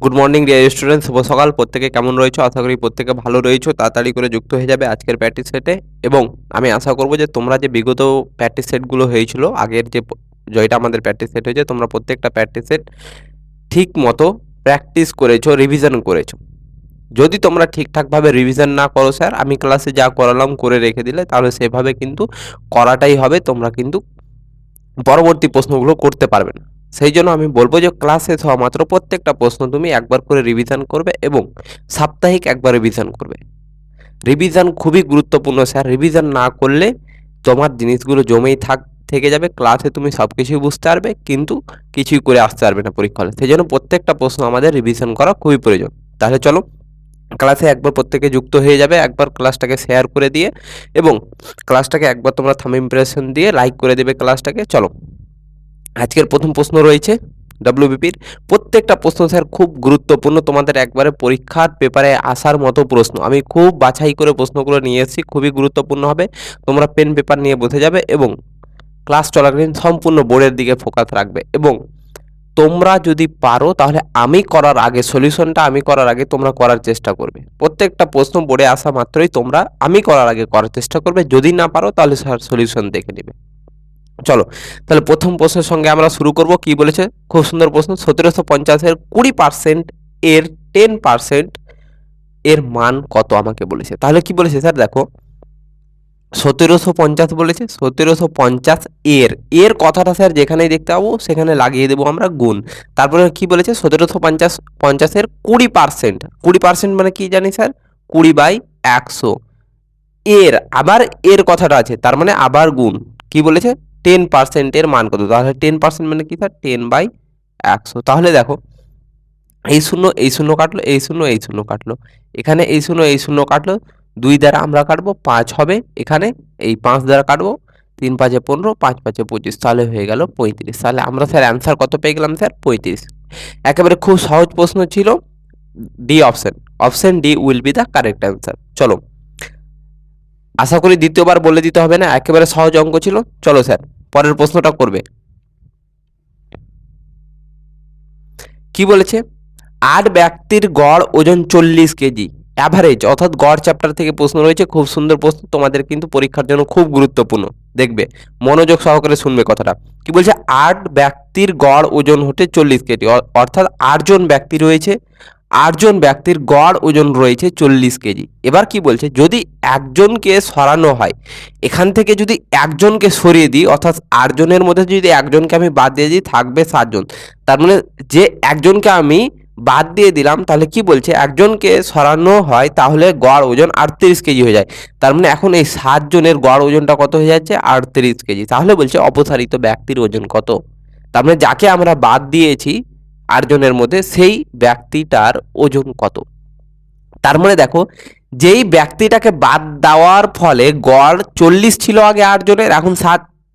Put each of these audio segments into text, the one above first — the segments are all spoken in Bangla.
গুড মর্নিং ডিয়ার স্টুডেন্ট, শুভ সকাল। প্রত্যেকে কেমন রয়েছো? আশা করি প্রত্যেকে ভালো রয়েছো। তাড়াতাড়ি করে যুক্ত হয়ে যাবে আজকের প্র্যাকটিস সেটে। এবং আমি আশা করব যে তোমরা যে বিগত প্র্যাকটিস সেটগুলো হয়েছিল, আগের যে জয়টা আমাদের প্র্যাকটিস সেট হয়েছে, তোমরা প্রত্যেকটা প্র্যাকটিস সেট ঠিক মতো প্র্যাকটিস করেছো, রিভিশন করেছো। যদি তোমরা ঠিকঠাকভাবে রিভিশন না করো স্যার, আমি ক্লাসে যা করালাম করে রেখে দিলে, তাহলে সেভাবে কিন্তু করাটাই হবে। তোমরা কিন্তু পরবর্তী প্রশ্নগুলো করতে পারবে না। সেই জন্য আমি বলবো যে ক্লাস শেষ হওয়া মাত্র প্রত্যেকটা প্রশ্ন তুমি একবার করে রিভিশন করবে এবং সাপ্তাহিক একবার রিভিশন করবে। রিভিশন খুবই গুরুত্বপূর্ণ স্যার। রিভিশন না করলে তোমার জিনিসগুলো জমেই থেকে যাবে। ক্লাসে তুমি সব কিছুই বুঝতে পারবে, কিন্তু কিছুই করে আসতে পারবে না পরীক্ষা হলে। সেই জন্য প্রত্যেকটা প্রশ্ন আমাদের রিভিশন করা খুবই প্রয়োজন। তাহলে চলো ক্লাসে একবার প্রত্যেকে যুক্ত হয়ে যাবে, একবার ক্লাসটাকে শেয়ার করে দিয়ে এবং ক্লাসটাকে একবার তোমরা থাম্ব ইমপ্রেশন দিয়ে লাইক করে দেবে ক্লাসটাকে। চলো, আজকের প্রথম প্রশ্ন রয়েছে ডব্লিউবিপির। প্রত্যেকটা প্রশ্ন স্যার খুব গুরুত্বপূর্ণ, তোমাদের একবারে পরীক্ষার পেপারে আসার মতো প্রশ্ন। আমি খুব বাছাই করে প্রশ্নগুলো নিয়ে এসেছি, খুবই গুরুত্বপূর্ণ হবে। তোমরা পেন পেপার নিয়ে বসে যাবে এবং ক্লাস চলাকালীন সম্পূর্ণ বোর্ডের দিকে ফোকাস রাখবে। এবং তোমরা যদি পারো তাহলে আমি করার আগে, সলিউশনটা আমি করার আগে তোমরা করার চেষ্টা করবে। প্রত্যেকটা প্রশ্ন বোর্ডে আসা মাত্রই তোমরা আমি করার আগে করার চেষ্টা করবে। যদি না পারো তাহলে স্যার সলিউশন দেখে নেবে। চলো, তাহলে প্রথম প্রশ্নের সঙ্গে আমরা শুরু করব। কি বলেছে? খুব সুন্দর প্রশ্ন। 1750-এর 20% এর 10% এর মান কত আমাকে বলেছে। তাহলে কি বলেছে স্যার? দেখো, 1750 বলেছে। 1750 এর কথাটা স্যার যেখানেই দেখতে পাবো সেখানে লাগিয়ে দেবো আমরা গুণ। তারপরে কি বলেছে? 1750-এর 20%। 20% মানে কি জানি স্যার? 20/100। আবার এর কথাটা আছে, তার মানে আবার গুণ। কি বলেছে? 10% এর মান কত? তাহলে 10% মানে কি স্যার? 10/100। তাহলে দেখো, এই শূন্য কাটলো, এই শূন্য কাটলো, এখানে এই শূন্য কাটলো, 2 দ্বারা আমরা কাটবো 5 হবে, এখানে এই 5 দ্বারা কাটবো, 3 5 15, 5 5 25, তাহলে হয়ে গেল 35। তাহলে আমরা স্যার অ্যান্সার কত পেয়ে গেলাম স্যার? 35। একেবারে খুব সহজ প্রশ্ন ছিল। D option, option D will be the correct answer. চলো, আশা করি দ্বিতীয়বার বলে দিতে হবে না, একেবারে সহজ অঙ্ক ছিল। চলো স্যার, পরের প্রশ্নটা করবে। কি বলেছে? 8 ব্যক্তির গড় ওজন 40 কেজি, অ্যাভারেজ, অর্থাৎ গড় চ্যাপ্টার থেকে প্রশ্ন রয়েছে। খুব সুন্দর প্রশ্ন, তোমাদের কিন্তু পরীক্ষার জন্য খুব গুরুত্বপূর্ণ। দেখবে, মনোযোগ সহকারে শুনবে কথাটা। কি বলছে? 8 ব্যক্তির গড় ওজন হতে 40 কেজি, অর্থাৎ 8 জন ব্যক্তি রয়েছে। 8 জন ব্যক্তির গড় ওজন রয়েছে 40 কেজি। এবার কি বলছে? যদি একজনকে সরানো হয়, এখান থেকে যদি একজনকে সরিয়ে দিই, অর্থাৎ 8 জনের মধ্যে যদি একজনকে আমি বাদ দিয়ে দিই, থাকবে 7 জন। তার মানে যে একজনকে আমি বাদ দিয়ে দিলাম, তাহলে কি বলছে? একজনকে সরানো হয় তাহলে গড় ওজন 38 কেজি হয়ে যায়। তার মানে এখন এই 7 জনের গড় ওজনটা কত হয়ে যাচ্ছে? 38 কেজি। তাহলে বলছে অপসারিত ব্যক্তির ওজন কত। তার মানে যাকে আমরা বাদ দিয়েছি 8 জনের মধ্যে, সেই ব্যক্তিটার ওজন কত। তার মানে দেখো, যেই ব্যক্তিটাকে বাদ দেওয়ার ফলে গড় 40 ছিল আগে 8 জনের, এখন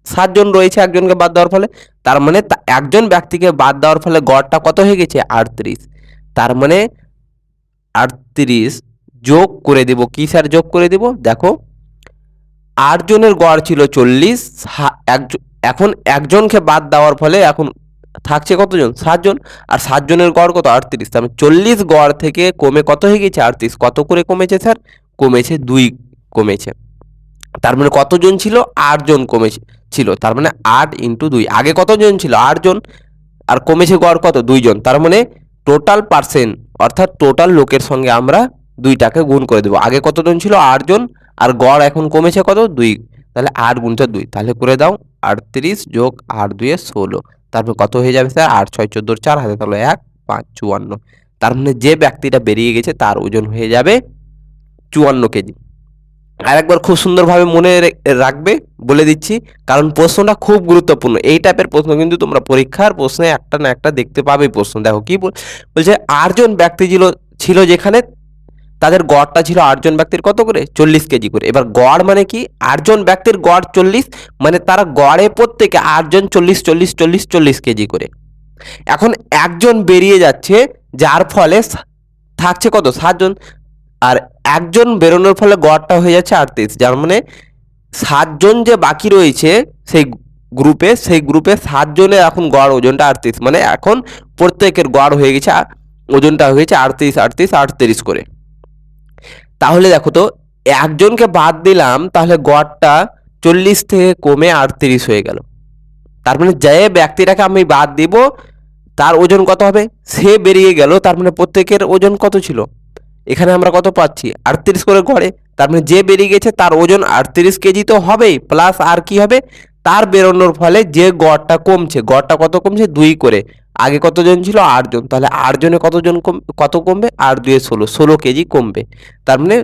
7 জন রয়েছে একজনকে বাদ দেওয়ার ফলে। তার মানে একজন ব্যক্তিকে বাদ দেওয়ার ফলে গড়টা কত হয়ে গেছে? 38। তার মানে 38 যোগ করে দেব। কি স্যার যোগ করে দেব? দেখো, 8 জনের গড় ছিল 40, এখন একজনকে বাদ দেওয়ার ফলে এখন থাকছে কতজন? 7 জন। আর 7 জনের গড় কত? 38। তার মানে 40 গড় থেকে কমে কত হয়ে গেছে? 38। কত করে কমেছে স্যার? কমেছে 2 কমেছে। তার মানে কতজন ছিল? 8 জন কমেছে ছিল। তার মানে 8 ইন্টু 2। আগে কতজন ছিল? 8 জন। আর কমেছে গড় কত? 2 জন। তার মানে টোটাল পার্সেন্ট, অর্থাৎ টোটাল লোকের সঙ্গে আমরা 2টাকে গুণ করে দেবো। আগে কতজন ছিল? 8 জন। আর গড় এখন কমেছে কত? 2। তাহলে 8 গুণিত 2, তাহলে করে দাও 38 যোগ 8 2 16। তারপর কত হয়ে যাবে স্যার? 8 6 14 4, হাতে তাহলে 1 5 54। তার মানে যে ব্যক্তিটা বেরিয়ে গেছে তার ওজন হয়ে যাবে 54 কেজি। আর একবার খুব সুন্দরভাবে মনে রাখবে, বলে দিচ্ছি, কারণ প্রশ্নটা খুব গুরুত্বপূর্ণ। এই টাইপের প্রশ্ন কিন্তু তোমরা পরীক্ষার প্রশ্নে একটা না একটা দেখতে পাবে প্রশ্ন। দেখো কি বলছে? 8 জন ব্যক্তি ছিল যেখানে, তাদের গড়টা ছিল 8 জন ব্যক্তির কত করে? 40 কেজি করে। এবার গড় মানে কি? 8 জন ব্যক্তির গড় 40, মানে তারা গড়ে প্রত্যেকে 8 জন 40 40 40 40 কেজি করে। এখন একজন বেরিয়ে যাচ্ছে, যার ফলে থাকছে কত? 7 জন। আর একজন বেরোনোর ফলে গড়টা হয়ে যাচ্ছে 38। যার মানে 7 জন যে বাকি রয়েছে সেই গ্রুপে 7 জনের এখন গড় ওজনটা 38। মানে এখন প্রত্যেকের গড় হয়ে গেছে ওজনটা হয়েছে 38 38 38 করে। তাহলে দেখো তো একজনকে বাদ দিলাম, তাহলে গড়টা 40 থেকে কমে 38 হয়ে গেল। তার মানে যে ব্যক্তিটাকে আমি বাদ দিব তার ওজন কত হবে, সে বেরিয়ে গেল, তার মানে প্রত্যেকের ওজন কত ছিল, এখানে আমরা কত পাচ্ছি 38 করে গড়ে। তার মানে যে বেরিয়ে গেছে তার ওজন 38 কেজি তো হবেই, প্লাস আর কি হবে, তার বেরোনোর ফলে যে গড়টা কমছে, গড়টা কত কমছে 2 করে। আগে কতজন ছিল 8 জন, তাহলে 8 জনে কতজন কত কমবে, 8 2 16, 16 কেজি কমবে। তার মানে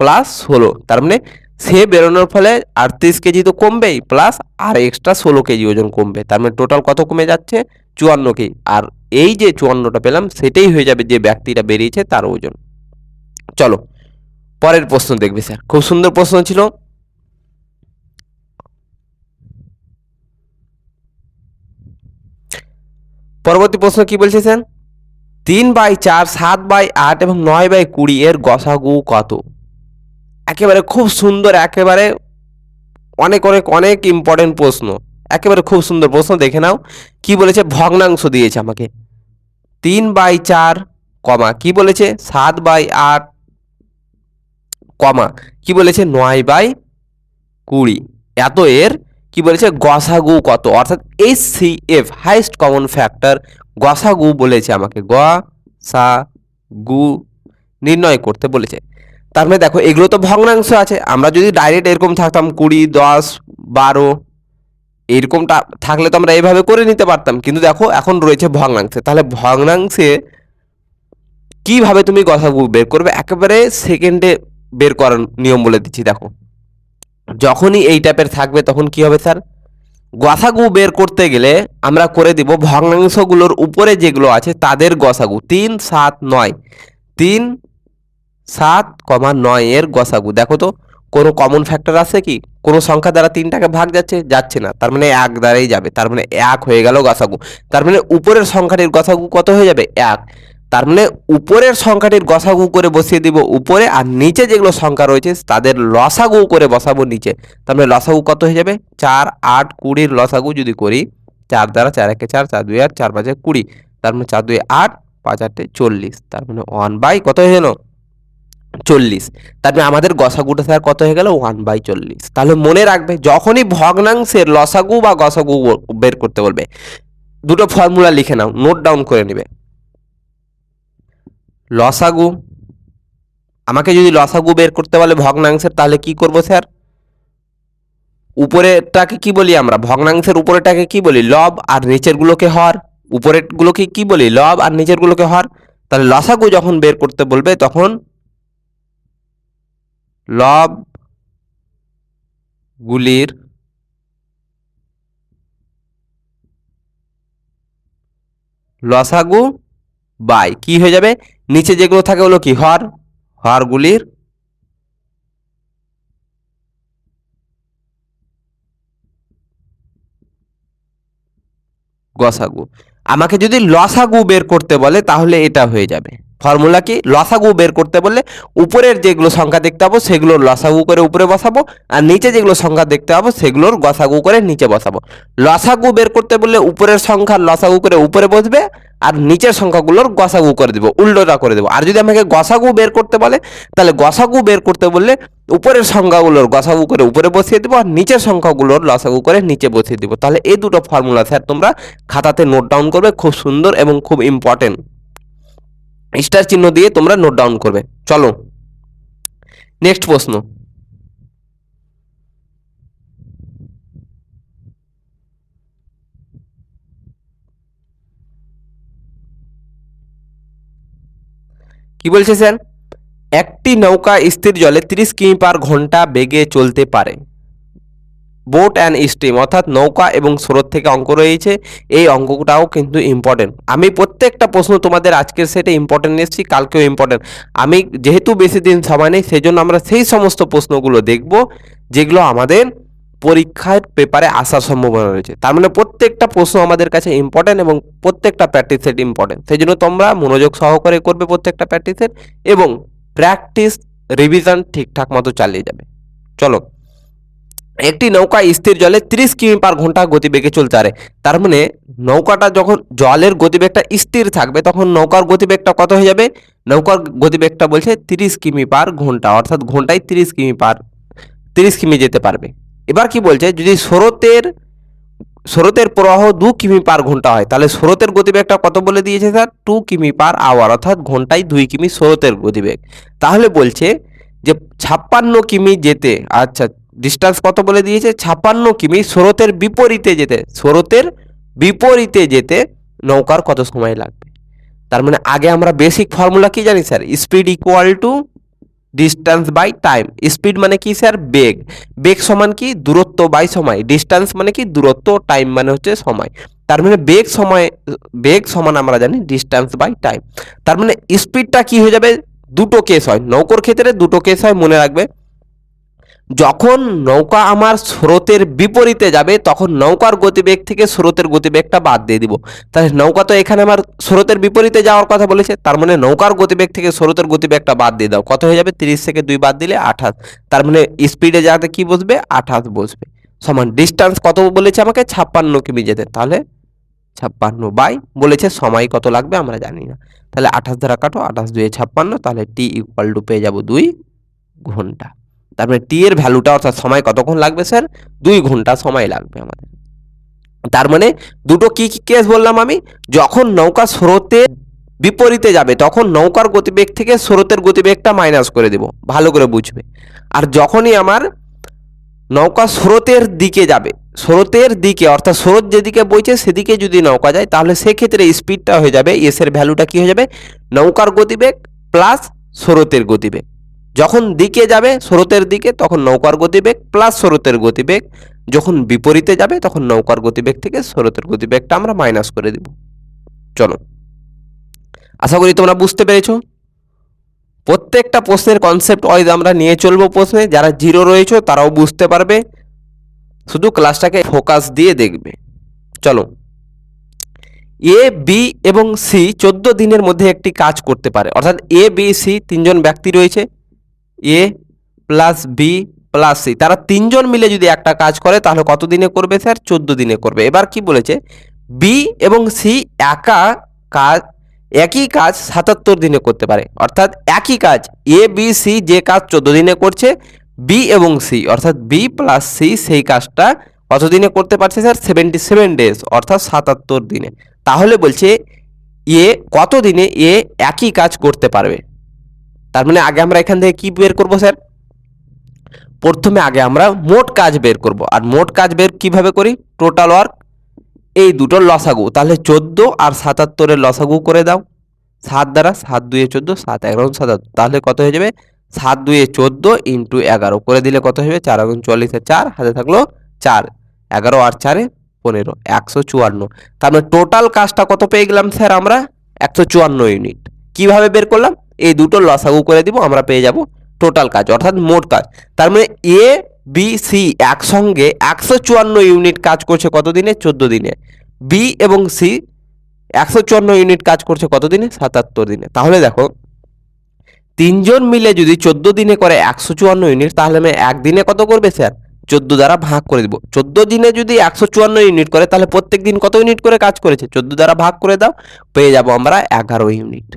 প্লাস 16, তার মানে সে বেরোনোর ফলে 38 কেজি তো কমবেই, প্লাস আর এক্সট্রা 16 কেজি ওজন কমবে। তার মানে টোটাল কত কমে যাচ্ছে, 54 কেজি। আর এই যে 54টা পেলাম সেটাই হয়ে যাবে যে ব্যক্তিটা বেরিয়েছে তার ওজন। চলো পরের প্রশ্ন দেখবে স্যার, খুব সুন্দর প্রশ্ন ছিল। পরবর্তী প্রশ্ন কি বলছে স্যার, 3/4, 7/8 এবং 9/20 এর গসাগু কত? একেবারে খুব সুন্দর, একেবারে অনেক অনেক অনেক ইম্পর্টেন্ট প্রশ্ন, একেবারে খুব সুন্দর প্রশ্ন। দেখে নাও কি বলেছে, ভগ্নাংশ দিয়েছে আমাকে 3/4 কমা কি বলেছে 7/8 কমা কি বলেছে 9/20, এত এর কি বলেছে গসাগু কত, অর্থাৎ HCF হাইস্ট কমন ফ্যাক্টর গসাগু বলেছে আমাকে, গসাগু নির্ণয় করতে বলেছে। তার মানে দেখো এগুলো তো ভগ্নাংশ আছে, আমরা যদি ডাইরেক্ট এরকম থাকতাম 20 10 12 এরকমটা থাকলে তো আমরা এইভাবে করে নিতে পারতাম, কিন্তু দেখো এখন রয়েছে ভগ্নাংশে। তাহলে ভগ্নাংশে কিভাবে তুমি গসাগু বের করবে, একেবারে সেকেন্ডে বের করার নিয়ম বলে দিচ্ছি। দেখো যখনই এই টাইপের থাকবে তখন কি হবে স্যার, গসাগু বের করতে গেলে আমরা করে দিব ভগ্নাংশগুলোর উপরে যেগুলো আছে তাদের গসাগু 3 7 9, 3 7, 9 এর গসাগু। দেখো তো কোনো কমন ফ্যাক্টর আছে কি, কোনো সংখ্যা দ্বারা 3টাকে ভাগ যাচ্ছে না, তার মানে 1 দ্বারাই যাবে, তার মানে 1 হয়ে গেল গসাগু। তার মানে উপরের সংখ্যাটির গসাগু কত হয়ে যাবে 1, তার মানে উপরের সংখ্যাটির গসাগু করে বসিয়ে দিব উপরে, আর নিচে যেগুলো সংখ্যা রয়েছে তাদের লসাগু করে বসাবো নিচে। তার মানে লসাগু কত হয়ে যাবে 4 8 20 লসাগু যদি করি 4 দ্বারা 4 1 4, 4 2 8, 4 5 20, তার মানে 4 2 8, 5 8 40, তার মানে 1 কত হয়ে গেল 40। তার মানে আমাদের গসাগুটা স্যার কত হয়ে গেল 1/40। তাহলে মনে রাখবে যখনই ভগ্নাংশের লসাগু বা গসাগু বের করতে বলবে দুটো ফর্মুলা লিখে নাও, নোট ডাউন করে নেবে। লসাগু, আমাকে যদি লসাগু বের করতে বলে ভগ্নাংশের, তাহলে কি করব স্যার, উপরেরটাকে কি বলি আমরা, ভগ্নাংশের উপরেরটাকে কি বলি লব, আর নিচের গুলোকে হর। উপরের গুলোকে কি বলি লব, আর নিচের গুলোকে হর। তাহলে লসাগু যখন বের করতে বলবে তখন লব গুলির লসাগু বাই কি হয়ে যাবে, নিচে যেগুলো থাকে হলো কি হর, হরগুলির গসাগু। আমাকে যদি লসাগু বের করতে বলে তাহলে এটা হয়ে যাবে ফর্মুলা কি, লসাগু বের করতে বললে উপরের যেগুলো সংখ্যা দেখতে পাবো সেগুলোর লসাগু করে উপরে বসাবো, আর নিচে যেগুলো সংখ্যা দেখতে পাবো সেগুলোর গসাগু করে নিচে বসাবো। লসাগু বের করতে বললে উপরের সংখ্যার লসাগু করে উপরে বসবে, আর নিচের সংখ্যাগুলোর গসাগু করে দেবো, উল্টোটা করে দেবো। আর যদি আমাকে গসাগু বের করতে বলে তাহলে গসাগু বের করতে বললে উপরের সংখ্যাগুলোর গসাগু করে উপরে বসিয়ে দেবো, আর নিচের সংখ্যাগুলোর লসাগু করে নিচে বসিয়ে দেবো। তাহলে এই দুটো ফর্মুলা স্যার তোমরা খাতাতে নোট ডাউন করবে, খুব সুন্দর এবং খুব ইম্পর্টেন্ট, স্টার চিহ্ন দিয়ে তোমরা নোট ডাউন করবে। চলো নেক্সট প্রশ্ন, কি বলছে স্যার, একটি নৌকা স্থির জলে 30 কিমি/ঘন্টা বেগে চলতে পারে। বোট অ্যান্ড স্টিম, অর্থাৎ নৌকা এবং স্রোত থেকে অঙ্ক রয়েছে, এই অঙ্কটাও কিন্তু ইম্পর্টেন্ট। আমি প্রত্যেকটা প্রশ্ন তোমাদের আজকের সেটে ইম্পর্টেন্ট এসেছি, কালকেও ইম্পর্টেন্ট। আমি যেহেতু বেশি দিন সময় নেই সেই জন্য আমরা সেই সমস্ত প্রশ্নগুলো দেখব যেগুলো আমাদের পরীক্ষার পেপারে আসার সম্ভাবনা রয়েছে। তার মানে প্রত্যেকটা প্রশ্ন আমাদের কাছে ইম্পর্টেন্ট এবং প্রত্যেকটা প্র্যাকটিস সেট ইম্পর্টেন্ট। সেই জন্য তোমরা মনোযোগ সহকারে করবে প্রত্যেকটা প্র্যাকটিস সেট, এবং প্র্যাকটিস রিভিশন ঠিকঠাক মতো চালিয়ে যাবে। চলো একটি নৌকা স্থির জলে 30 কিমি পার ঘন্টা গতিবেগে চলতে পারে। তার মানে নৌকাটা যখন জলের গতিবেগটা স্থির থাকবে তখন নৌকার গতিবেগটা কত হয়ে যাবে? নৌকার গতিবেগটা বলছে 30 কিমি পার ঘন্টা, অর্থাৎ ঘন্টায় 30 কিমি যেতে পারবে। এবার কি বলছে, যদি স্রোতের প্রবাহ 2 কিমি পার ঘন্টা হয় তাহলে স্রোতের গতিবেগটা কত বলে দিয়েছে স্যার? 2 কিমি পার আওয়ার, অর্থাৎ ঘন্টায় 2 কিমি স্রোতের গতিবেগ। তাহলে বলছে যে 56 কিমি যেতে, আচ্ছা ডিস্টেন্স কত বলে দিয়েছে? 56 কিমি স্রোতের বিপরীতে যেতে নৌকার কত সময় লাগবে? তার মানে আগে আমরা বেসিক ফর্মুলা কি জানি sir? Speed equal to distance by time. Speed মানে কি স্যার? বেগ। বেগ সমান কি? দূরত্ব বাই সময়। ডিস্টেন্স মানে কি? দূরত্ব। টাইম মানে হচ্ছে সময়। তার মানে বেগ সমান আমরা জানি ডিস্টেন্স বাই টাইম। তার মানে স্পিডটা কি হয়ে যাবে? দুটো কেস হয় নৌকোর ক্ষেত্রে, দুটো কেস হয় মনে রাখবে। যখন নৌকা আমার স্রোতের বিপরীতে যাবে তখন নৌকার গতিবেগ থেকে স্রোতের গতিবেগটা বাদ দিয়ে দিব। তাহলে নৌকা তো এখানে আমার স্রোতের বিপরীতে যাওয়ার কথা বলেছে, তার মানে নৌকার গতিবেগ থেকে স্রোতের গতিবেগটা বাদ দিয়ে দাও। কত হয়ে যাবে? 30 থেকে 2 বাদ দিলে 28। তার মানে স্পিডে যাতে কি বসবে? 28 বসবে। সমান ডিস্টেন্স কত বলেছে আমাকে? 56 কিমি যেতে। তাহলে 56 বাই বলেছে সময় কত লাগবে আমরা জানি না। তাহলে 28 দ্বারা কাটো, 28 2 56, তাহলে টি ইকুয়াল টু পেয়ে যাবো 2 ঘন্টা। তারপরে টি এর ভ্যালুটা অর্থাৎ সময় কতক্ষণ লাগবে স্যার? 2 ঘন্টা সময় লাগবে আমাদের। তার মানে দুটো কি কি কেস বললাম আমি? যখন নৌকা স্রোতের বিপরীতে যাবে তখন নৌকার গতিবেগ থেকে স্রোতের গতিবেগটা মাইনাস করে দেব, ভালো করে বুঝবে। আর যখনই আমার নৌকা স্রোতের দিকে যাবে, স্রোতের দিকে অর্থাৎ স্রোত যেদিকে বইছে সেদিকে যদি নৌকা যায় তাহলে সেক্ষেত্রে স্পিডটা হয়ে যাবে, এস এর ভ্যালুটা কি হয়ে যাবে? নৌকার গতিবেগ প্লাস স্রোতের গতিবেগ। যখন দিকে যাবে স্রোতের দিকে তখন নৌকার গতিবেগ প্লাস স্রোতের গতিবেগ, যখন বিপরীতে যাবে তখন নৌকার গতিবেগ থেকে স্রোতের গতিবেগটা আমরা মাইনাস করে দেব। চলো, আশা করি তোমরা বুঝতে পেরেছো। প্রত্যেকটা প্রশ্নের কনসেপ্ট ওয়াইজ আমরা নিয়ে চলবো। প্রশ্নে যারা জিরো রয়েছে তারাও বুঝতে পারবে, শুধু ক্লাসটাকে ফোকাস দিয়ে দেখবে। চলো, এ বি এবং সি 14 দিনের মধ্যে একটি কাজ করতে পারে, অর্থাৎ এ বি সি তিনজন ব্যক্তি রয়েছে, এ প্লাস বি প্লাস সি, তারা তিনজন মিলে যদি একটা কাজ করে তাহলে কত দিনে করবে স্যার? 14 দিনে করবে। এবার কি বলেছে? বি এবং সি একই কাজ 77 দিনে করতে পারে, অর্থাৎ একই কাজ এ বি সি যে কাজ 14 দিনে করছে, বি এবং সি অর্থাৎ বি প্লাস সি সেই কাজটা কত দিনে করতে পারছে স্যার? 77 ডেজ, অর্থাৎ 77 দিনে। তাহলে বলছে এ কত দিনে এ একই কাজ করতে পারবে। তার মানে আগে আমরা এখান থেকে কি বের করব স্যার? প্রথমে আগে আমরা মোট কাজ বের করব। আর মোট কাজ বের কিভাবে করি? টোটাল ওয়ার্ক, এই দুটোর লসাগু। তাহলে 14 আর 77 লসাগু করে দাও। 7 দ্বারা 7 2 14, 7 11 77, তাহলে কত হয়ে যাবে? 7 2 14 ইন্টু 11 করে দিলে কত হবে? 4 গুণ 44, 4 হাতে থাকলো 4, 11 আর 4 15, 154। তার মানে টোটাল কাজটা কত পেয়ে গেলাম স্যার আমরা? 154 ইউনিট। কিভাবে বের করলাম? এই দুটো লসাগু করে দিব, আমরা পেয়ে যাব টোটাল কাজ অর্থাৎ মোট কাজ। তার মানে এ বি সি একসঙ্গে 154 ইউনিট কাজ করছে কত দিনে? 14 দিনে। বি এবং সি 154 ইউনিট কাজ করছে কত দিনে? 77 দিনে। তাহলে দেখো, তিনজন মিলে যদি 14 দিনে করে 154 ইউনিট, তাহলে আমি একদিনে কত করবে স্যার? 14 দ্বারা ভাগ করে দিব। 14 দিনে যদি 154 ইউনিট করে তাহলে প্রত্যেক দিন কত ইউনিট করে কাজ করেছে? 14 দ্বারা ভাগ করে দাও, পেয়ে যাব আমরা 11 ইউনিট।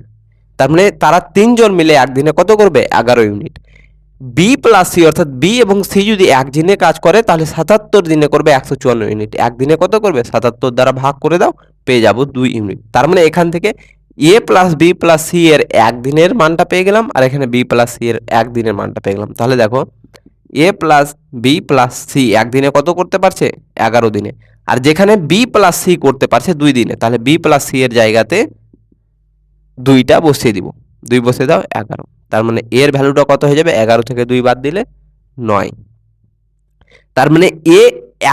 তার মানে তারা তিনজন মিলে একদিনে কত করবে? 11 ইউনিট। বি প্লাস সি অর্থাৎ বি এবং সি যদি একদিনে কাজ করে তাহলে 77 দিনে করবে 154 ইউনিট। একদিনে কত করবে? 77 দ্বারা ভাগ করে দাও, পেয়ে যাব 2 ইউনিট। তার মানে এখান থেকে এ প্লাস বি প্লাস সি এর একদিনের মানটা পেয়ে গেলাম, আর এখানে বি প্লাস সি এর একদিনের মানটা পেয়ে গেলাম। তাহলে দেখো, এ প্লাস বি প্লাস সি একদিনে কত করতে পারছে? 11 দিনে। আর যেখানে বি প্লাস সি করতে পারছে 2 দিনে, তাহলে বি প্লাস সি এর জায়গাতে 2টা বসিয়ে দিব। 2 বসিয়ে দাও, 11। তার মানে এর ভ্যালুটা কত হয়ে যাবে? 11 থেকে 2 বাদ দিলে 9। তার মানে এ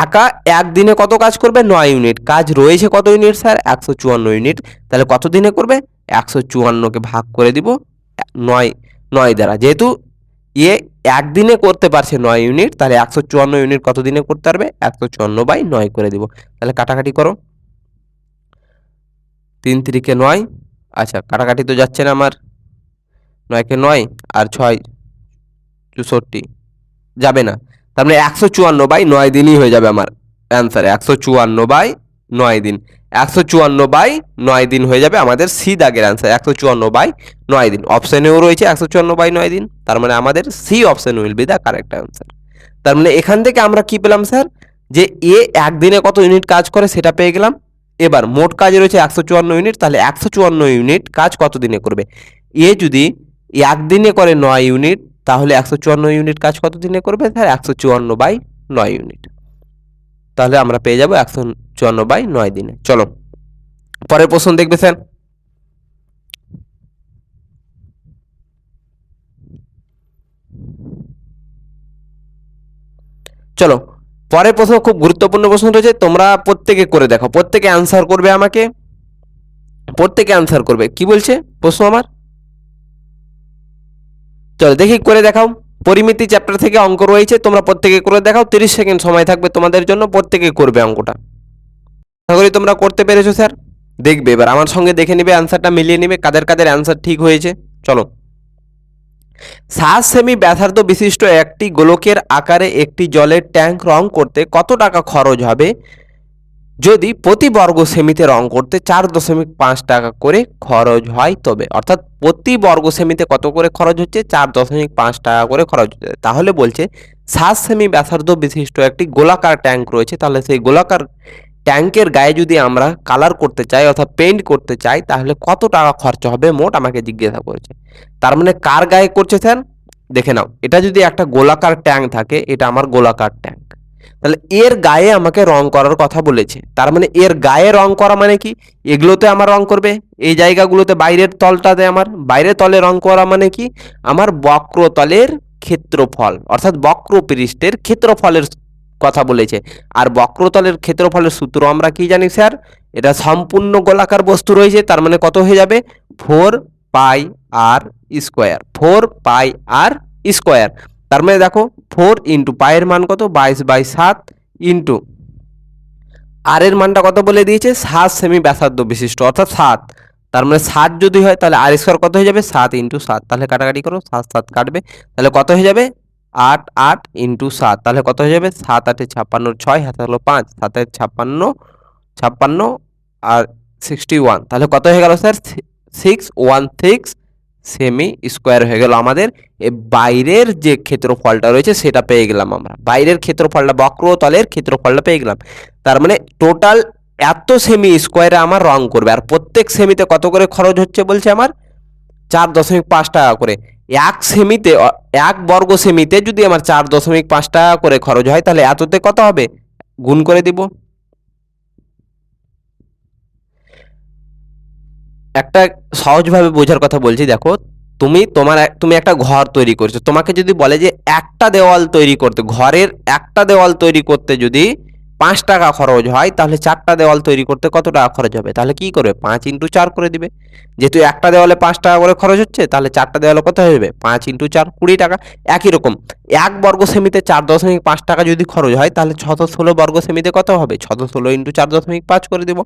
একা একদিনে কত কাজ করবে? 9 ইউনিট। কাজ রয়েছে কত ইউনিট স্যার? 154 ইউনিট। তাহলে কত দিনে করবে? 154কে ভাগ করে দিব 9 দ্বারা। যেহেতু এ একদিনে করতে পারছে 9 ইউনিট, তাহলে 154 ইউনিট কত দিনে করতে পারবে? 154/9 করে দিব। তাহলে কাটাকাটি করো, 3 3 কে 9, আচ্ছা কাটাকাটি তো যাচ্ছে না আমার, 9 কে 9 আর 6 64 যাবে না। তার মানে 154/9 দিনই হয়ে যাবে আমার অ্যান্সার। 154/9 দিন, 154/9 দিন হয়ে যাবে আমাদের সি দাগের অ্যান্সার। 154/9 দিন অপশনেও রয়েছে 154/9 দিন, তার মানে আমাদের C option will be the correct answer. তার মানে এখান থেকে আমরা কি পেলাম স্যার, যে এ একদিনে কত ইউনিট কাজ করে সেটা পেয়ে গেলাম। এবার মোট কাজ রয়েছে 154 ইউনিট, তাহলে 154 ইউনিট কাজ কত দিনে করবে? এ যদি একদিনে করে 9 ইউনিট, তাহলে 154 ইউনিট কাজ কত দিনে করবে স্যার? 154/9 ইউনিট। তাহলে আমরা পেয়ে যাবো 154/9 দিনে। চলো পরের প্রশ্ন দেখবে স্যার। চলো পরের প্রশ্ন খুব গুরুত্বপূর্ণ প্রশ্ন রয়েছে, তোমরা প্রত্যেকে করে দেখো, প্রত্যেকে অ্যান্সার করবে, আমাকে প্রত্যেকে অ্যান্সার করবে। কি বলছে প্রশ্ন আমার? চলো দেখি করে দেখাও। পরিমিতি চ্যাপ্টার থেকে অঙ্ক রয়েছে, তোমরা প্রত্যেকে করে দেখাও। 30 সেকেন্ড সময় থাকবে তোমাদের জন্য, প্রত্যেকে করবে অঙ্কটা। আশা করি তোমরা করতে পেরেছো স্যার। দেখবে এবার আমার সঙ্গে দেখে নিবে, অ্যান্সারটা মিলিয়ে নিবে কাদের কাদের অ্যান্সার ঠিক হয়েছে। চলো, 7 সেমি ব্যাসার্ধ বিশিষ্ট একটি গোলকের আকারে একটি জলের ট্যাঙ্ক রং করতে কত টাকা খরচ হবে যদি প্রতি বর্গ সেমিতে রং করতে 4.5 টাকা করে খরচ হয় তবে? অর্থাৎ প্রতি বর্গ সেমিতে কত করে খরচ হচ্ছে? 4.5 টাকা করে খরচ হচ্ছে। তাহলে বলছে 7 সেমি ব্যাসার্ধ বিশিষ্ট একটি গোলাকার ট্যাঙ্ক রয়েছে, তাহলে সেই গোলাকার ট্যাঙ্কের গায়ে যদি আমরা কালার করতে চাই অর্থাৎ পেইন্ট করতে চাই, তাহলে কত টাকা খরচা হবে মোট আমাকে জিজ্ঞাসা করেছে। তার মানে কার গায়ে করছে স্যার? দেখে নাও, এটা যদি একটা গোলাকার ট্যাঙ্ক থাকে, এটা আমার গোলাকার ট্যাঙ্ক, তাহলে এর গায়ে আমাকে রং করার কথা বলেছে। তার মানে এর গায়ে রং করা মানে কি? এগুলোতে আমার রং করবে, এই জায়গাগুলোতে বাইরের তলটাতে আমার বাইরের তলে রং করা মানে কি? আমার বক্রতলের ক্ষেত্রফল অর্থাৎ বক্রপৃষ্ঠের ক্ষেত্রফলের কথা বলেছে। আর বক্রতলের ক্ষেত্রফলের সূত্র আমরা কি জানি স্যার? এটা সম্পূর্ণ গোলাকার বস্তু রয়েছে, তার মানে কত হয়ে যাবে? 4πr², 4πr²। তার মানে দেখো 4 ইন্টু পায়ের মান কত? 22/7 ইন্টু আর এর মানটা কত বলে দিয়েছে? 7 সেমি ব্যাসার্ধ বিশিষ্ট অর্থাৎ 7। তার মানে 7 যদি হয় তাহলে আর স্কোয়ার কত হয়ে যাবে? 7 ইন্টু 7। তাহলে কাটাকাটি করো, 7 7 কাটবে, তাহলে কত হয়ে যাবে? 8 8 ইন্টু 7, তাহলে কত হয়ে যাবে? 7 8 56, 6 হাতে হলো 5, 7 56 56 আর 61, তাহলে কত হয়ে গেল স্যার? 616 সেমি স্কোয়ার হয়ে গেল আমাদের। বাইরের যে ক্ষেত্রফলটা রয়েছে সেটা পেয়ে গেলাম আমরা, বাইরের ক্ষেত্রফলটা বক্রতলের ক্ষেত্রফলটা পেয়ে গেলাম। তার মানে টোটাল এত সেমি স্কোয়ারে আমার রং করবে, আর প্রত্যেক সেমিতে কত করে খরচ হচ্ছে বলছে আমার? 4.5 টাকা করে। এক সেমিতে, এক বর্গ সেমিতে যদি আমার 4.5 টাকা করে খরচ হয়, তাহলে এততে কত হবে? গুণ করে দিব। একটা সহজভাবে বোঝার কথা বলছি, দেখো তুমি একটা ঘর তৈরি করছো, তোমাকে যদি বলে যে একটা দেওয়াল তৈরি করতে, ঘরের একটা দেওয়াল তৈরি করতে যদি 5 টাকা খরচ হয়, তাহলে 4টা দেওয়াল তৈরি করতে কত টাকা খরচ হবে? তাহলে কি করবে? 5 ইন্টু 4 করে দিবে। যেহেতু একটা দেওয়ালে 5 টাকা করে খরচ হচ্ছে, তাহলে 4টা দেওয়ালে কত হয়ে যাবে? 5 ইন্টু 4 20 টাকা। একই রকম এক বর্গ সেমিতে 4.5 টাকা যদি খরচ হয়, তাহলে 616 বর্গ সেমিতে কত হবে? 616 ইন্টু 4.5 করে দিব।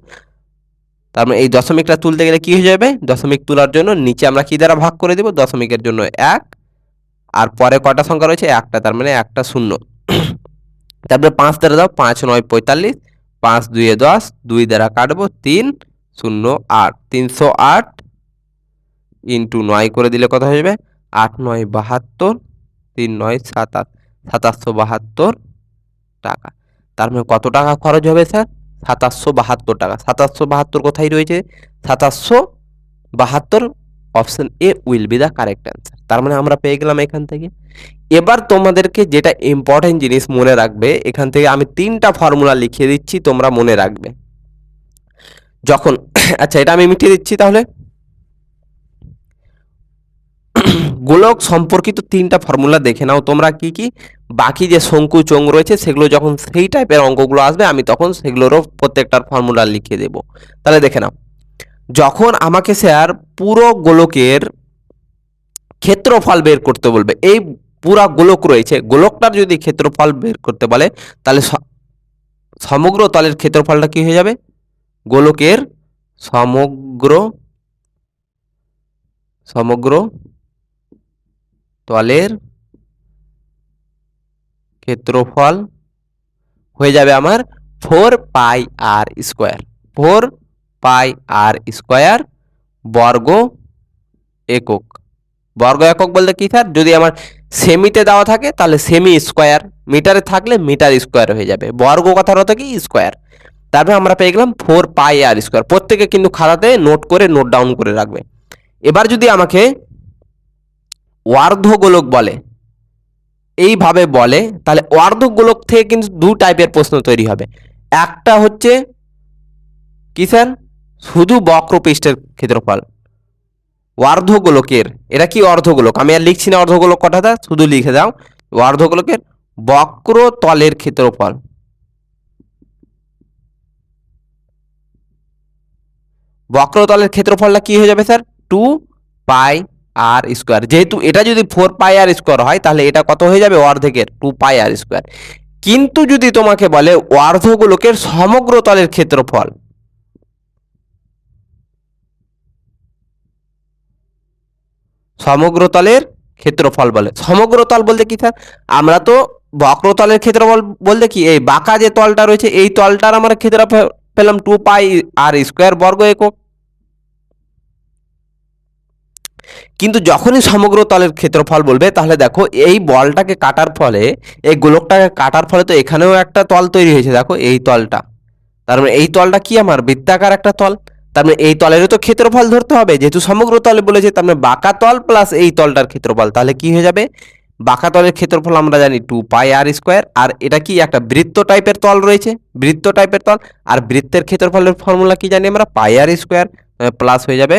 তার মানে এই দশমিকটা তুলতে গেলে কি হয়ে যাবে? দশমিক তোলার জন্য নিচে আমরা কি দ্বারা ভাগ করে দেব? দশমিকের জন্য 1, আর পরে কটা সংখ্যা রয়েছে? একটা, তার মানে একটা শূন্য। তারপরে 5 দ্বারা দাও, 5 9 45, 5 2 10, 2 দ্বারা কাটবো 3 0 8, 308 ইন্টু 9 করে দিলে কত হয়ে যাবে? 8 9 72, 3 9 27, 2772 টাকা। তার মানে কত টাকা খরচ হবে স্যার? 2772 টাকা। 2772 কোথায় রয়েছে? 2772 option A will be the correct answer. তার মানে আমরা পেয়ে গেলাম এখান থেকে। এবার তোমাদেরকে যেটা ইম্পর্টেন্ট জিনিস মনে রাখবে, এখান থেকে আমি 3টা ফর্মুলা লিখিয়ে দিচ্ছি, তোমরা মনে রাখবে যখন আচ্ছা এটা আমি মিটিয়ে দিচ্ছি। তাহলে গোলক সম্পর্কিত 3টা ফর্মুলা দেখে নাও তোমরা কি কি। বাকি যে শঙ্কু চোঙ রয়েছে সেগুলো যখন সেই টাইপের অঙ্কগুলো আসবে, আমি তখন সেগুলোরও প্রত্যেকটার ফর্মুলা লিখিয়ে দেব। তাহলে দেখে নাও, যখন আমাকে স্যার পুরো গোলকের ক্ষেত্রফল বের করতে বলবে, এই পুরা গোলক রয়েছে, গোলকটার যদি ক্ষেত্রফল বের করতে বলে, তাহলে সমগ্র তলের ক্ষেত্রফলটা কি হয়ে যাবে? গোলকের সমগ্র সমগ্র তলের ক্ষেত্রফল হয়ে যাবে আমার 4πr², 4πr² বর্গ একক। বর্গ একক বলতে কি স্যার, যদি আমার সেমিতে দেওয়া থাকে তাহলে সেমি স্কোয়ার, মিটারে থাকলে মিটার স্কোয়ার হয়ে যাবে। বর্গ কথার অর্থ কি স্কোয়ার। তারপরে আমরা পেয়ে গেলাম 4πr²। প্রত্যেকে কিন্তু খাতাতে নোট করে নোট ডাউন করে রাখবে। এবার যদি আমাকে অর্ধগোলক বলে, এইভাবে বলে, তাহলে অর্ধগোলক থেকে কিন্তু দু টাইপের প্রশ্ন তৈরি হবে। একটা হচ্ছে কি স্যার, শুধু বক্রপৃষ্ঠের ক্ষেত্রফল। অর্ধগোলকের, এটা কি অর্ধগোলক, আমি আর লিখছি না অর্ধগোলক কথাটা, শুধু লিখে দাও অর্ধগোলকের বক্রতলের ক্ষেত্রফল। বক্রতলের ক্ষেত্রফলটা কি হয়ে যাবে স্যার, 2πr²। যেহেতু এটা যদি 4πr² হয় তাহলে এটা কত হয়ে যাবে, অর্ধেকের 2πr²। কিন্তু যদি তোমাকে বলে অর্ধগোলকের সমগ্র তলের ক্ষেত্রফল, সমগ্র তলের ক্ষেত্রফল বলে। সমগ্র তল বলতে কি স্যার, আমরা তো বক্রতলের ক্ষেত্রফল বলতে কি, এই বাঁকা যে তলটা রয়েছে এই তলটার আমরা ক্ষেত্রফল পেলাম 2πr² বর্গ একক। কিন্তু যখনই সমগ্র তলের ক্ষেত্রফল বলবে তাহলে দেখো এই বলটাকে কাটার ফলে, এই গোলকটাকে কাটার ফলে তো এখানেও একটা তল তৈরি হয়েছে, দেখো এই তলটা। তার মানে এই তলটা কি আমার বৃত্তাকার একটা তল। তার মানে এই তলেরও তো ক্ষেত্রফল ধরতে হবে, যেহেতু সমগ্র তলে বলেছে, তার মানে বাঁকা তল প্লাস এই তলটার ক্ষেত্রফল, তাহলে কি হয়ে যাবে, বাঁকা তলের ক্ষেত্রফল আমরা জানি 2πr²। আর এটা কি একটা বৃত্ত টাইপের তল রয়েছে, বৃত্ত টাইপের তল, আর বৃত্তের ক্ষেত্রফলের ফর্মুলা কি জানি আমরা, πr², প্লাস হয়ে যাবে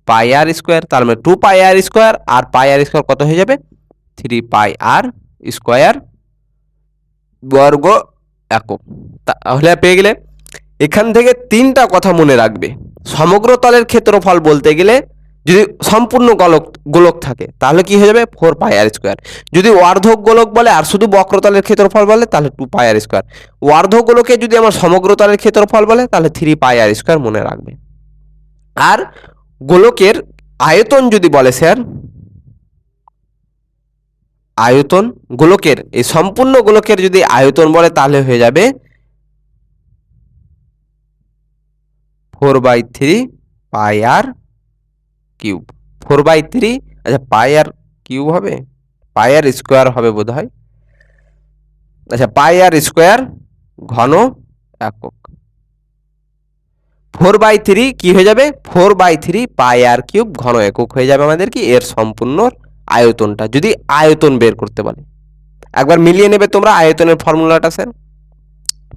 πr²। তার মানে 2πr² আর πr² কত হয়ে যাবে, 3πr² বর্গ একক। তাহলে পেয়ে গেলে। এখান থেকে তিনটা কথা মনে রাখবে। সমগ্র তলের ক্ষেত্রফল বলতে গেলে যদি সম্পূর্ণ গোলক থাকে তাহলে কি হয়ে যাবে, 4πr²। যদি অর্ধক গোলক বলে আর শুধু বক্রতলের ক্ষেত্রফল বলে তাহলে 2πr²। অর্ধক গোলকে যদি আমার সমগ্র তলের ক্ষেত্রফল বলে তাহলে 3πr² মনে রাখবে। আর গোলকের আয়তন যদি বলে স্যার, আয়তন গোলকের, এই সম্পূর্ণ গোলকের যদি আয়তন বলে তাহলে হয়ে যাবে 4/3πr³। 4/3, আচ্ছা πr³ হবে, πr² হবে বোধ হয়, আচ্ছা πr² ঘন একক। 4/3 কি হয়ে যাবে, 4/3πr³ ঘন একক হয়ে যাবে আমাদের কি, এর সম্পূর্ণ আয়তনটা, যদি আয়তন বের করতে বলে। একবার মিলিয়ে নেবে তোমরা আয়তনের ফর্মুলাটা স্যার।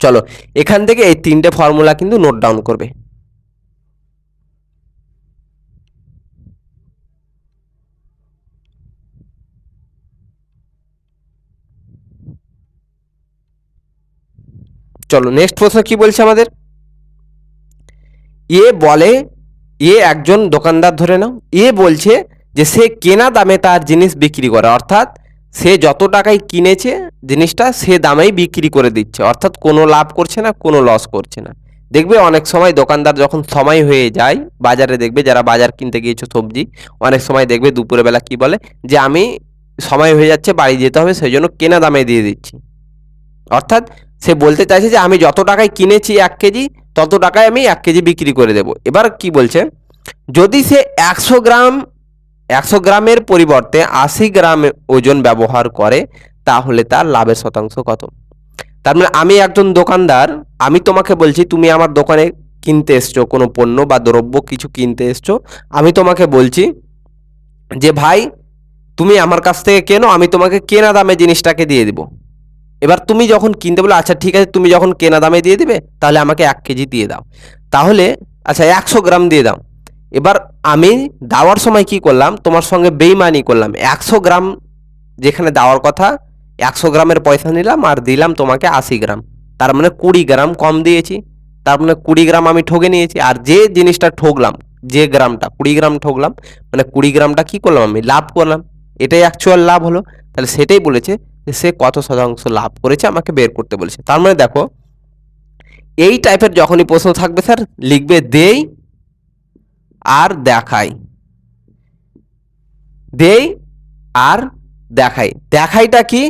চলো এখান থেকে এই তিনটে ফর্মুলা কিন্তু নোট ডাউন করবে। চলো নেক্সট প্রশ্ন কি বলছে আমাদের, বলে একজন দোকানদার ধরে নাও, বলছে যে সে কেনা দামে তার জিনিস বিক্রি করে, অর্থাৎ সে যত টাকায় কিনেছে জিনিসটা সে দামেই বিক্রি করে দিচ্ছে, অর্থাৎ কোনো লাভ করছে না, কোনো লস করছে না। দেখবে অনেক সময় দোকানদার যখন সময় হয়ে যায় বাজারে, দেখবে যারা বাজার কিনতে গিয়েছো সবজি, অনেক সময় দেখবে দুপুরের বেলা কি বলে যে আমি সময় হয়ে যাচ্ছে বাড়ি যেতে হবে সেই জন্য কেনা দামে দিয়ে দিচ্ছি। অর্থাৎ সে বলতে চাইছে যে আমি যত টাকায় কিনেছি 1 কেজি তত টাকায় আমি 1 কেজি বিক্রি করে দেব। এবার কি বলছে, যদি সে 100 গ্রামের পরিবর্তে 80 গ্রাম ওজন ব্যবহার করে তাহলে তার লাভের শতাংশ কত। তার মানে আমি একজন দোকানদার, আমি তোমাকে বলছি তুমি আমার দোকানে কিনতে এসছো কোনো পণ্য বা দ্রব্য কিছু কিনতে এসছো, আমি তোমাকে বলছি যে ভাই তুমি আমার কাছ থেকে কেনো, আমি তোমাকে কেনা দামে জিনিসটাকে দিয়ে দিব। এবার তুমি যখন কিনতে বলো আচ্ছা ঠিক আছে, তুমি যখন কেনা দামে দিয়ে দিবে তাহলে আমাকে 1 কেজি দিয়ে দাও, তাহলে আচ্ছা 100 গ্রাম দিয়ে দাও। এবার আমি দেওয়ার সময় কি করলাম, তোমার সঙ্গে বেইমানি করলাম, 100 গ্রাম যেখানে দেওয়ার কথা 100 গ্রামের পয়সা নিলাম আর দিলাম তোমাকে 80 গ্রাম, তার মানে 20 গ্রাম কম দিয়েছি, তার মানে 20 গ্রাম আমি ঠকে নিয়েছি। আর যে জিনিসটা ঠকলাম, যে গ্রামটা 20 গ্রাম ঠকলাম, মানে 20 গ্রামটা কি করলাম আমি লাভ করলাম, এটাই অ্যাকচুয়াল লাভ হলো। তাহলে সেটাই বলেছে যে সে কত শতাংশ লাভ করেছে আমাকে বের করতে বলেছে। তার মানে দেখো এই টাইপের যখনই প্রশ্ন থাকবে স্যার লিখবে দেই আর দেখাই, দেই আর দেখাই। দেখাইটা কি,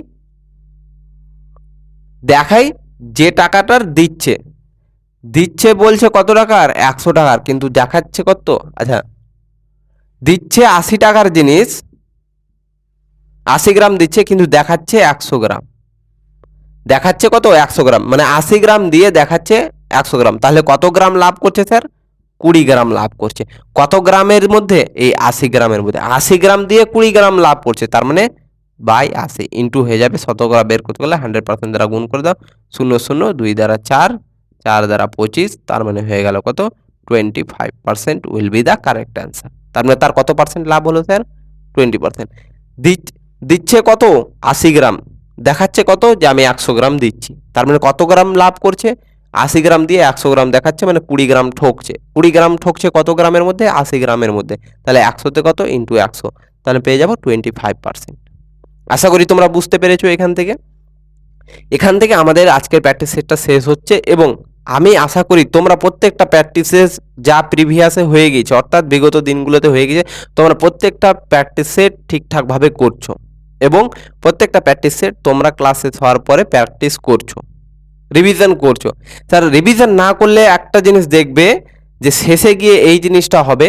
দেখাই যে টাকাটার দিচ্ছে বলছে কত টাকার, 100 টাকার, কিন্তু দেখাচ্ছে কত, আচ্ছা দিচ্ছে 80 টাকার জিনিস, 80 গ্রাম দিচ্ছে কিন্তু দেখাচ্ছে 100 গ্রাম, দেখাচ্ছে কত 100 গ্রাম, মানে 80 গ্রাম দিয়ে দেখাচ্ছে 100 গ্রাম, তাহলে কত গ্রাম লাভ করছে স্যার, 20 গ্রাম লাভ করছে। কত গ্রামের মধ্যে, এই 80 গ্রামের মধ্যে, 80 গ্রাম দিয়ে 20 গ্রাম লাভ করছে, তার মানে বাই 80 ইন্টু হয়ে যাবে শতকরা বের করতে গেলে 100% দ্বারা গুণ করে দাও, 0 0 2 দ্বারা 4, 4 দ্বারা 25, তার মানে হয়ে গেল কত 25% will be the correct answer. তার মানে তার কত পার্সেন্ট লাভ হলো স্যার, 20%। দিচ্ছে কত 80 গ্রাম, দেখাচ্ছে কত যে আমি 100 গ্রাম দিচ্ছি, তার মানে কত গ্রাম লাভ করছে, 80 গ্রাম দিয়ে 100 গ্রাম দেখাচ্ছে, মানে 20 গ্রাম ঠকছে, 20 গ্রাম ঠকছে কত গ্রামের মধ্যে, 80 গ্রামের মধ্যে, তাহলে 100তে কত ইন্টু 100, তাহলে পেয়ে যাবো 25%। আশা করি তোমরা বুঝতে পেরেছো। এখান থেকে আমাদের আজকের প্র্যাকটিস সেটটা শেষ হচ্ছে, এবং আমি আশা করি তোমরা প্রত্যেকটা প্র্যাকটিসেস যা প্রিভিয়াসে হয়ে গেছে, অর্থাৎ বিগত দিনগুলোতে হয়ে গেছে, তোমরা প্রত্যেকটা প্র্যাকটিস সেট ঠিকঠাকভাবে করছো, এবং প্রত্যেকটা প্র্যাকটিস সেট তোমরা ক্লাস শেষ হওয়ার পরে প্র্যাকটিস করছো, রিভিশন করছো। স্যার রিভিশন না করলে একটা জিনিস দেখবে যে শেষে গিয়ে এই জিনিসটা হবে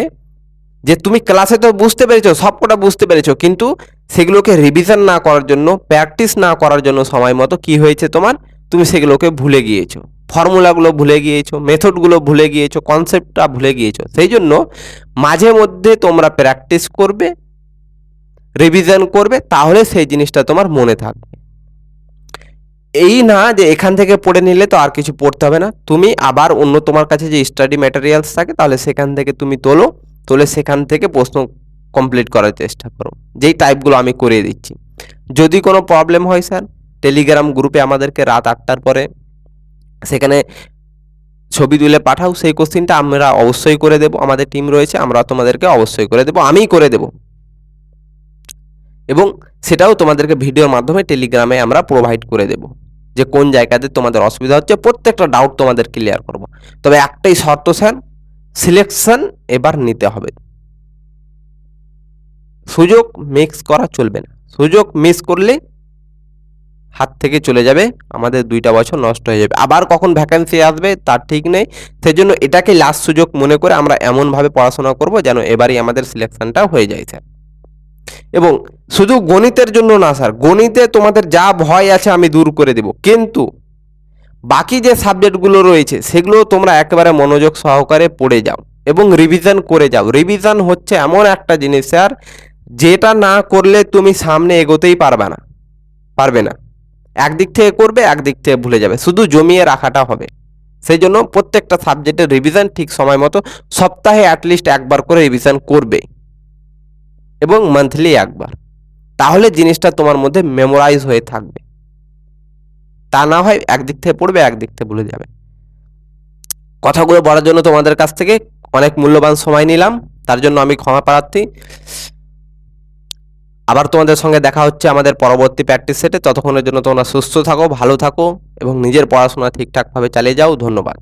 যে তুমি ক্লাসে তো বুঝতে পেরেছো, সবকটা বুঝতে পেরেছো, কিন্তু সেগুলোকে রিভিশন না করার জন্য, প্র্যাকটিস না করার জন্য সময় মতো কি হয়েছে তোমার, তুমি সেগুলোকে ভুলে গিয়েছো, ফর্মুলাগুলো ভুলে গিয়েছো, মেথডগুলো ভুলে গিয়েছো, কনসেপ্টটা ভুলে গিয়েছো। সেই জন্য মাঝে মধ্যে তোমরা প্র্যাকটিস করবে, রিভিশন করবে, তাহলে সেই জিনিসটা তোমার মনে থাকবে। এই না যে এখান থেকে পড়ে নিলে তো আর কিছু পড়তে হবে না, তুমি আবার অন্য তোমার কাছে যে স্টাডি ম্যাটেরিয়ালস থাকে তাহলে সেখান থেকে তুমি তোলে সেখান থেকে প্রশ্ন কমপ্লিট করার চেষ্টা করো, যেই টাইপগুলো আমি করিয়ে দিচ্ছি। যদি কোনো প্রবলেম হয় স্যার, টেলিগ্রাম গ্রুপে আমাদেরকে রাত 8টার পরে সেখানে ছবি তুলে পাঠাও, সেই কোশ্চিনটা আমরা অবশ্যই করে দেব, আমাদের টিম রয়েছে, আমরা তোমাদেরকে অবশ্যই করে দেব, আমিই করে দেব, এবং সেটাও তোমাদেরকে ভিডিওর মাধ্যমে টেলিগ্রামে আমরা প্রোভাইড করে দেব, যে কোন জায়গাতে তোমাদের অসুবিধা হচ্ছে, প্রত্যেকটা ডাউট তোমাদের ক্লিয়ার করব। তবে একটাই শর্ত স্যার, সিলেকশন এবার নিতে হবে, সুযোগ মিক্স করা চলবে না, সুযোগ মিস করলে হাত থেকে চলে যাবে, আমাদের 2টা বছর নষ্ট হয়ে যাবে, আবার কখন ভ্যাকেন্সি আসবে তার ঠিক নেই। সেজন্য এটাকে লাস্ট সুযোগ মনে করে আমরা এমনভাবে পড়াশোনা করব যেন এবারই আমাদের সিলেকশনটা হয়ে যায় স্যার। এবং শুধু গণিতের জন্য না স্যার, গণিতে তোমাদের যা ভয় আছে আমি দূর করে দেব, কিন্তু বাকি যে সাবজেক্টগুলো রয়েছে সেগুলো তোমরা একেবারে মনোযোগ সহকারে পড়ে যাও এবং রিভিশন করে যাও। রিভিশন হচ্ছে এমন একটা জিনিস স্যার, যেটা না করলে তুমি সামনে এগোতেই পারবে না, একদিক থেকে করবে একদিক থেকে ভুলে যাবে, শুধু জমিয়ে রাখাটা হবে। সেই জন্য প্রত্যেকটা সাবজেক্টের রিভিশন ঠিক সময় মতো সপ্তাহে অ্যাটলিস্ট একবার করে রিভিশন করবে, এবং মান্থলি একবার, তাহলে জিনিসটা তোমার মধ্যে মেমোরাইজ হয়ে থাকবে। তা না হয় একদিক থেকে পড়বে একদিক থেকে ভুলে যাবে। কথাগুলো বলার জন্য তোমাদের কাছ থেকে অনেক মূল্যবান সময় নিলাম, তার জন্য আমি ক্ষমা প্রার্থী। আবার তোমাদের সঙ্গে দেখা হচ্ছে আমাদের পরবর্তী প্র্যাকটিস সেটে। ততক্ষণের জন্য তোমরা সুস্থ থাকো, ভালো থাকো এবং নিজের পড়াশোনা ঠিকঠাকভাবে চালিয়ে যাও। ধন্যবাদ।